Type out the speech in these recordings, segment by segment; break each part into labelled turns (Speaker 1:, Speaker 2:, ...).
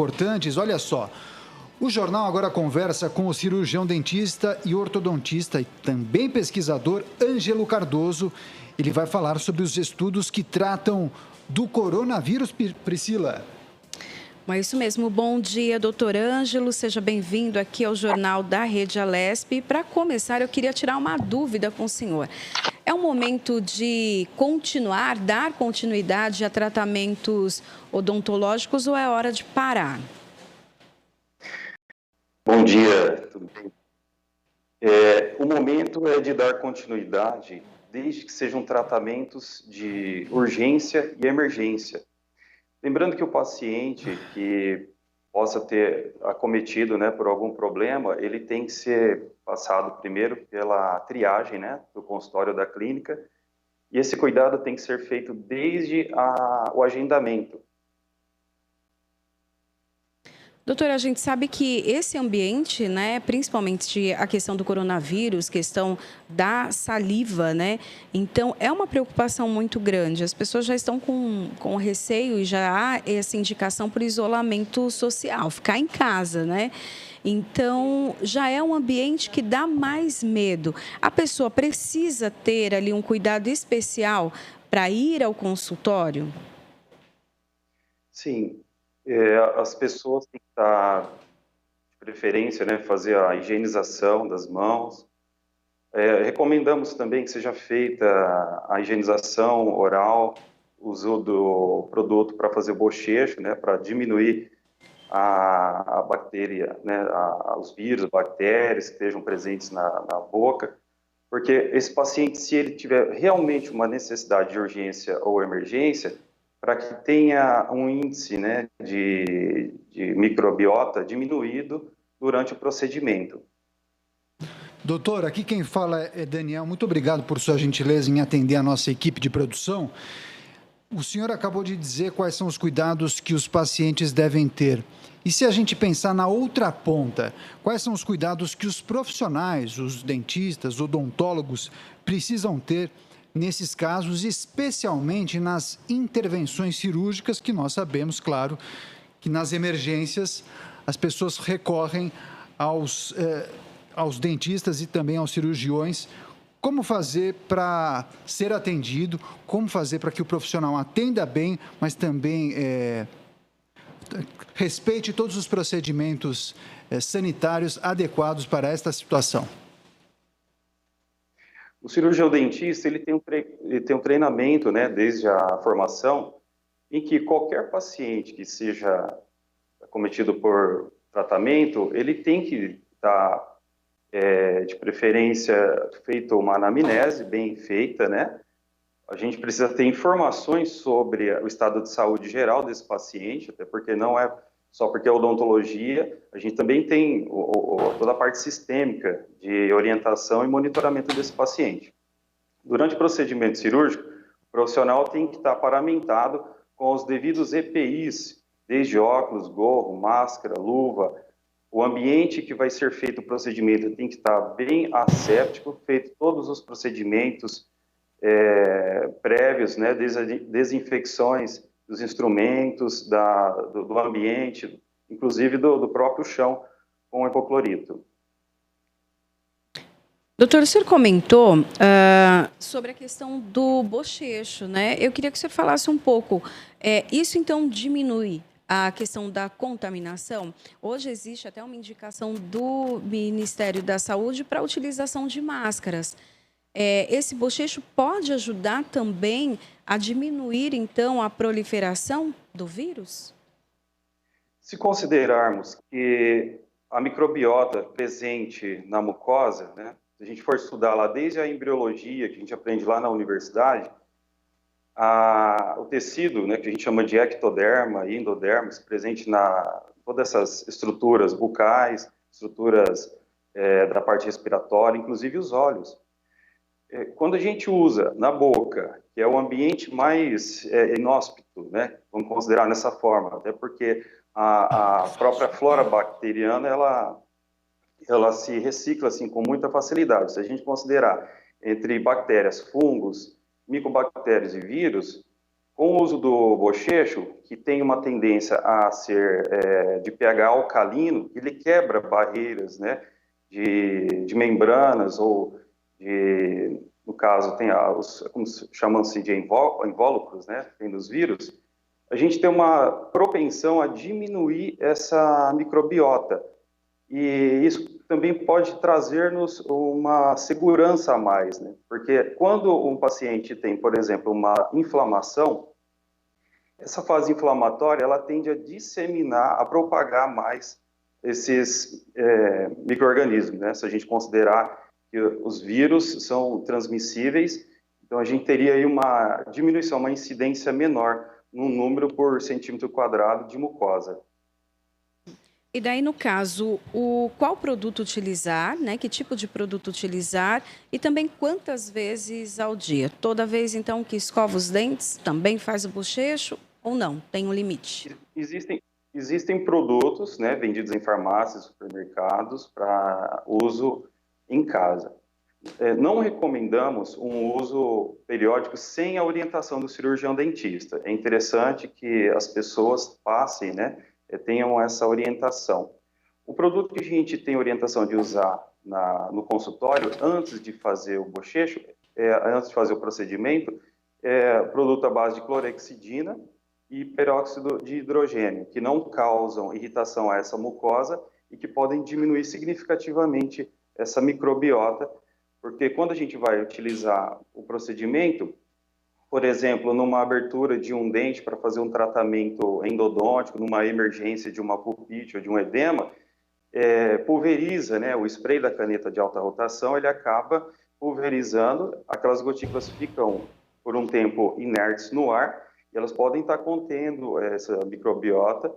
Speaker 1: importantes. Olha só, o jornal agora conversa com o cirurgião dentista e ortodontista e também pesquisador Ângelo Cardoso. Ele vai falar sobre os estudos que tratam do coronavírus, Priscila.
Speaker 2: É isso mesmo. Bom dia, doutor Ângelo. Seja bem-vindo aqui ao Jornal da Rede Alesp. Para começar, eu queria tirar uma dúvida com o senhor. É um momento de dar continuidade a tratamentos odontológicos ou é hora de parar?
Speaker 3: Bom dia, tudo bem? O momento é de dar continuidade, desde que sejam tratamentos de urgência e emergência. Lembrando que o paciente que possa ter acometido, por algum problema, ele tem que ser passado primeiro pela triagem, do consultório da clínica, e esse cuidado tem que ser feito desde o agendamento.
Speaker 2: Doutora, a gente sabe que esse ambiente, principalmente a questão do coronavírus, questão da saliva, então é uma preocupação muito grande. As pessoas já estão com receio e já há essa indicação por isolamento social, ficar em casa, Então, já é um ambiente que dá mais medo. A pessoa precisa ter ali um cuidado especial para ir ao consultório?
Speaker 3: Sim. As pessoas têm que estar, de preferência, fazer a higienização das mãos. Recomendamos também que seja feita a higienização oral, uso do produto para fazer o bochecho, para diminuir a bactéria, os vírus, bactérias que estejam presentes na boca, porque esse paciente, se ele tiver realmente uma necessidade de urgência ou emergência, para que tenha um índice de microbiota diminuído durante o procedimento.
Speaker 1: Doutor, aqui quem fala é Daniel. Muito obrigado por sua gentileza em atender a nossa equipe de produção. O senhor acabou de dizer quais são os cuidados que os pacientes devem ter. E se a gente pensar na outra ponta, quais são os cuidados que os profissionais, os dentistas, odontólogos, precisam ter nesses casos, especialmente nas intervenções cirúrgicas, que nós sabemos, claro, que nas emergências as pessoas recorrem aos dentistas e também aos cirurgiões. Como fazer para ser atendido, como fazer para que o profissional atenda bem, mas também respeite todos os procedimentos sanitários adequados para esta situação?
Speaker 3: O cirurgião dentista, ele tem um treinamento, desde a formação, em que qualquer paciente que seja acometido por tratamento, ele tem que estar, de preferência, feita uma anamnese bem feita, A gente precisa ter informações sobre o estado de saúde geral desse paciente, até porque não é só porque é odontologia, a gente também tem toda a parte sistêmica de orientação e monitoramento desse paciente. Durante o procedimento cirúrgico, o profissional tem que estar paramentado com os devidos EPIs, desde óculos, gorro, máscara, luva. O ambiente que vai ser feito o procedimento tem que estar bem asséptico, feito todos os procedimentos prévios, desinfecções dos instrumentos, do ambiente, inclusive do próprio chão com hipoclorito.
Speaker 2: Doutor, o senhor comentou sobre a questão do bochecho, Eu queria que o senhor falasse um pouco. Isso, então, diminui a questão da contaminação? Hoje existe até uma indicação do Ministério da Saúde para a utilização de máscaras. Esse bochecho pode ajudar também a diminuir, então, a proliferação do vírus?
Speaker 3: Se considerarmos que a microbiota presente na mucosa, se a gente for estudar lá desde a embriologia, que a gente aprende lá na universidade, o tecido, que a gente chama de ectoderma e endoderma, presente na todas essas estruturas bucais, estruturas da parte respiratória, inclusive os olhos. Quando a gente usa na boca, que é o ambiente mais inóspito, vamos considerar dessa forma, até porque a própria flora bacteriana, ela se recicla assim, com muita facilidade. Se a gente considerar entre bactérias, fungos, micobactérias e vírus, Com o uso do bochecho, que tem uma tendência a ser de pH alcalino, ele quebra barreiras, né, de membranas ou no caso, tem como chamam-se de invólucros, né, tem dos vírus, a gente tem uma propensão a diminuir essa microbiota. E isso também pode trazer-nos uma segurança a mais, né? Porque quando um paciente tem, por exemplo, uma inflamação, essa fase inflamatória, ela tende a disseminar, a propagar mais esses micro-organismos, né? Se a gente considerar que os vírus são transmissíveis, então a gente teria aí uma diminuição, uma incidência menor no número por centímetro quadrado de mucosa.
Speaker 2: E daí, no caso, qual produto utilizar, né? Que tipo de produto utilizar e também quantas vezes ao dia? Toda vez, então, que escova os dentes, também faz o bochecho ou não? Tem um limite?
Speaker 3: Existem produtos, né, vendidos em farmácias, supermercados, para uso em casa. Não recomendamos um uso periódico sem a orientação do cirurgião dentista. É interessante que as pessoas passem, né, tenham essa orientação. O produto que a gente tem orientação de usar no consultório, antes de fazer o bochecho, antes de fazer o procedimento, é produto à base de clorexidina e peróxido de hidrogênio, que não causam irritação a essa mucosa e que podem diminuir significativamente essa microbiota, porque quando a gente vai utilizar o procedimento, por exemplo, numa abertura de um dente para fazer um tratamento endodôntico, numa emergência de uma pulpite ou de um edema, pulveriza, né, o spray da caneta de alta rotação, ele acaba pulverizando, aquelas gotículas ficam por um tempo inertes no ar, e elas podem estar contendo essa microbiota.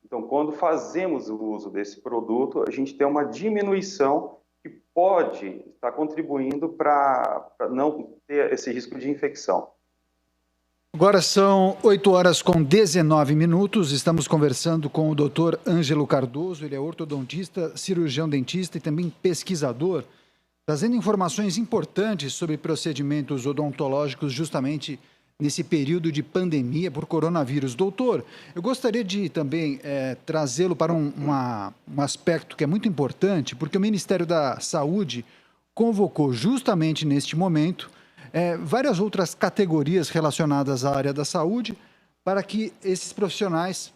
Speaker 3: Então, quando fazemos o uso desse produto, a gente tem uma diminuição que pode estar contribuindo para não ter esse risco de infecção.
Speaker 1: Agora são 8h19. Estamos conversando com o Dr. Ângelo Cardoso. Ele é ortodontista, cirurgião dentista e também pesquisador, trazendo informações importantes sobre procedimentos odontológicos justamente nesse período de pandemia por coronavírus. Doutor, eu gostaria de também trazê-lo para um aspecto que é muito importante, porque o Ministério da Saúde convocou justamente neste momento várias outras categorias relacionadas à área da saúde para que esses profissionais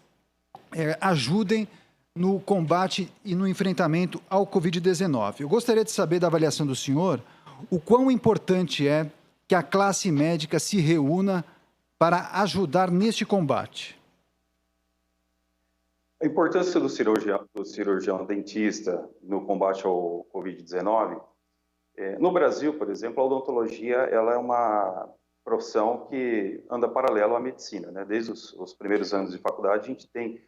Speaker 1: ajudem no combate e no enfrentamento ao Covid-19. Eu gostaria de saber da avaliação do senhor o quão importante é que a classe médica se reúna para ajudar neste combate.
Speaker 3: A importância do cirurgião dentista no combate ao Covid-19, no Brasil, por exemplo, a odontologia ela é uma profissão que anda paralelo à medicina, né? Desde os primeiros anos de faculdade, a gente tem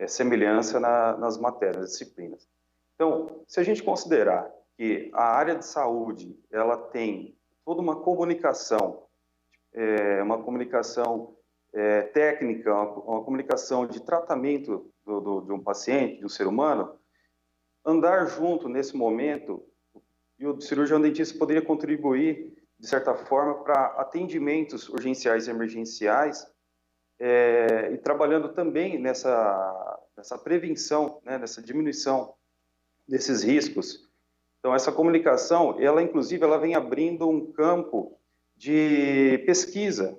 Speaker 3: semelhança nas matérias, nas disciplinas. Então, se a gente considerar que a área de saúde ela tem toda uma comunicação técnica, uma comunicação de tratamento de um paciente, de um ser humano, andar junto nesse momento, e o cirurgião dentista poderia contribuir, de certa forma, para atendimentos urgenciais e emergenciais, e trabalhando também nessa prevenção, né, nessa diminuição desses riscos. Então, essa comunicação, inclusive, ela vem abrindo um campo de pesquisa,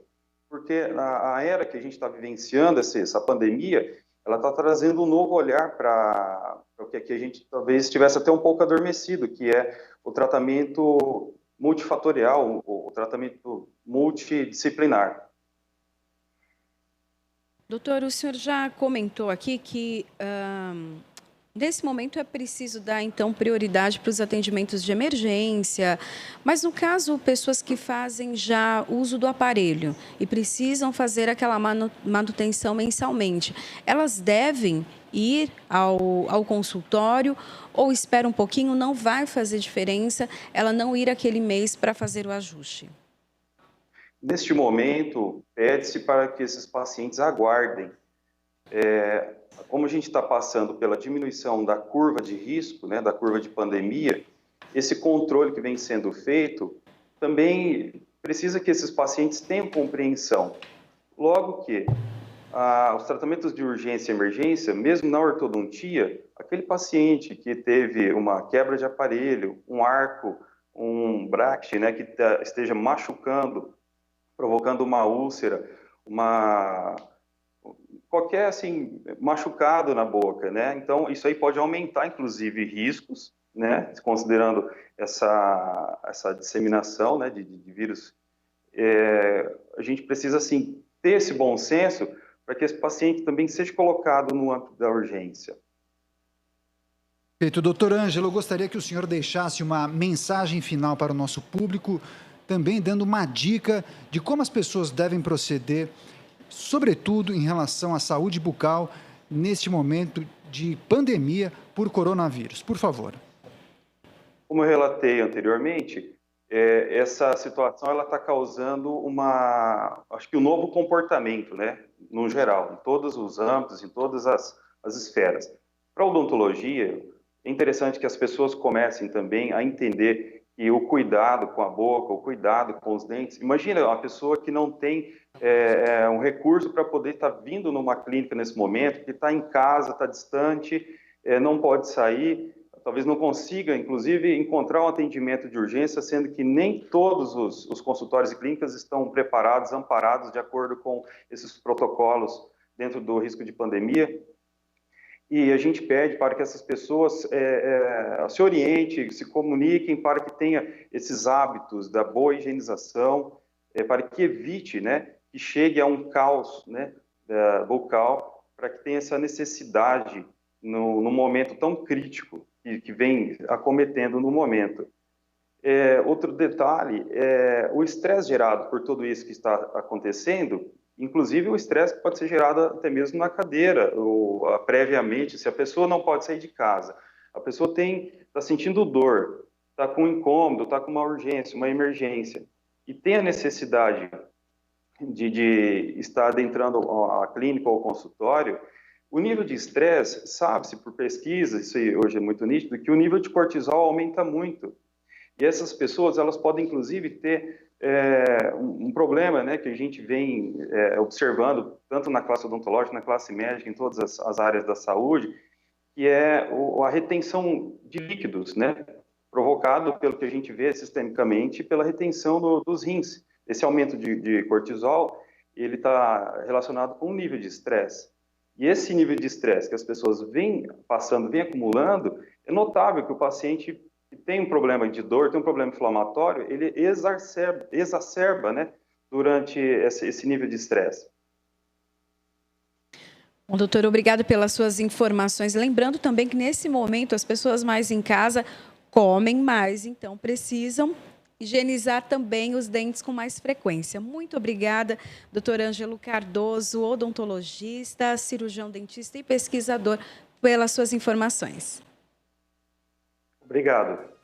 Speaker 3: porque a era que a gente está vivenciando, essa pandemia, ela está trazendo um novo olhar para o que a gente talvez estivesse até um pouco adormecido, que é o tratamento multifatorial, o tratamento multidisciplinar.
Speaker 2: Doutor, o senhor já comentou aqui que nesse momento é preciso dar, então, prioridade para os atendimentos de emergência, mas no caso, pessoas que fazem já uso do aparelho e precisam fazer aquela manutenção mensalmente, elas devem ir ao consultório ou espera um pouquinho, não vai fazer diferença ela não ir aquele mês para fazer o ajuste?
Speaker 3: Neste momento, pede-se para que esses pacientes aguardem. Como a gente está passando pela diminuição da curva de risco, né, da curva de pandemia, esse controle que vem sendo feito também precisa que esses pacientes tenham compreensão. Logo que os tratamentos de urgência e emergência, mesmo na ortodontia, aquele paciente que teve uma quebra de aparelho, um arco, um bract, né, que esteja machucando, provocando uma úlcera, qualquer assim machucado na boca, né? Então isso aí pode aumentar, inclusive, riscos, né? Considerando essa disseminação, né, de vírus, a gente precisa assim ter esse bom senso para que esse paciente também seja colocado no âmbito da urgência.
Speaker 1: Perfeito. Doutor Ângelo, eu gostaria que o senhor deixasse uma mensagem final para o nosso público, também dando uma dica de como as pessoas devem proceder, sobretudo em relação à saúde bucal, neste momento de pandemia por coronavírus. Por favor.
Speaker 3: Como eu relatei anteriormente, essa situação ela está causando acho que um novo comportamento, né, no geral, em todos os âmbitos, em todas as esferas. Para a odontologia, é interessante que as pessoas comecem também a entender que o cuidado com a boca, o cuidado com os dentes. Imagina uma pessoa que não tem um recurso para poder estar vindo numa clínica nesse momento, que está em casa, está distante, não pode sair, talvez não consiga, inclusive, encontrar um atendimento de urgência, sendo que nem todos os consultórios e clínicas estão preparados, amparados de acordo com esses protocolos dentro do risco de pandemia. E a gente pede para que essas pessoas se orientem, se comuniquem, para que tenha esses hábitos da boa higienização, para que evite, né, que chegue a um caos, né, bucal, para que tenha essa necessidade no momento tão crítico que vem acometendo no momento. Outro detalhe, o estresse gerado por tudo isso que está acontecendo, inclusive o estresse pode ser gerado até mesmo na cadeira, previamente, se a pessoa não pode sair de casa, a pessoa está sentindo dor, está com incômodo, está com uma urgência, uma emergência, e tem a necessidade de estar adentrando a clínica ou o consultório, o nível de estresse, sabe-se por pesquisa, isso aí hoje é muito nítido, que o nível de cortisol aumenta muito. E essas pessoas, elas podem, inclusive, ter um problema, né, que a gente vem observando, tanto na classe odontológica, na classe médica, em todas as áreas da saúde, que é a retenção de líquidos, né, provocado pelo que a gente vê sistemicamente pela retenção dos rins. Esse aumento de cortisol, ele está relacionado com o nível de estresse. E esse nível de estresse que as pessoas vêm passando, vêm acumulando, é notável que o paciente que tem um problema de dor, tem um problema inflamatório, ele exacerba, né, durante esse nível de estresse.
Speaker 2: Bom, doutor, obrigado pelas suas informações. Lembrando também que nesse momento as pessoas mais em casa comem mais, então precisam higienizar também os dentes com mais frequência. Muito obrigada, doutor Ângelo Cardoso, odontologista, cirurgião dentista e pesquisador, pelas suas informações.
Speaker 3: Obrigado.